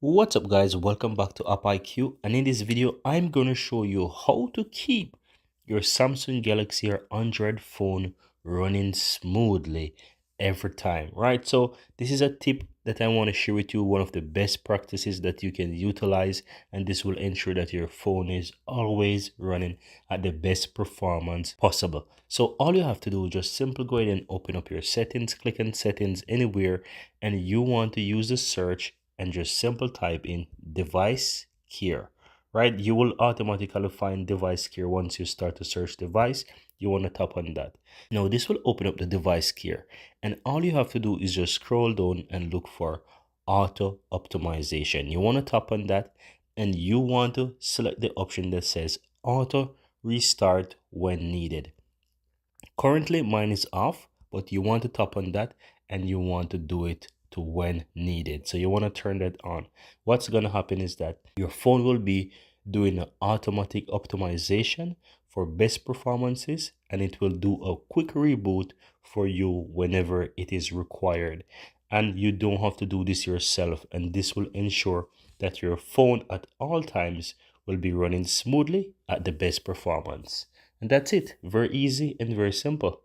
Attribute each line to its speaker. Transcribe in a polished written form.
Speaker 1: What's up guys, welcome back to AppIQ, and in this video I'm going to show you how to keep your Samsung Galaxy or Android phone running smoothly every time, right? So this is a tip that I want to share with you, one of the best practices that you can utilize, and this will ensure that your phone is always running at the best performance possible. So all you have to do is just simply go ahead and open up your settings, click on settings anywhere, and you want to use the search and just simple type in device care, right? You will automatically find device care once you start to search device. You want to tap on that. Now this will open up the device care, and all you have to do is just scroll down and look for auto optimization. You want to tap on that, and you want to select the option that says auto restart when needed. Currently mine is off, but you want to tap on that and you want to do it to when needed. So you want to turn that on. What's going to happen is that your phone will be doing an automatic optimization for best performances, and it will do a quick reboot for you whenever it is required. And you don't have to do this yourself, and this will ensure that your phone at all times will be running smoothly at the best performance. And that's it. Very easy and very simple.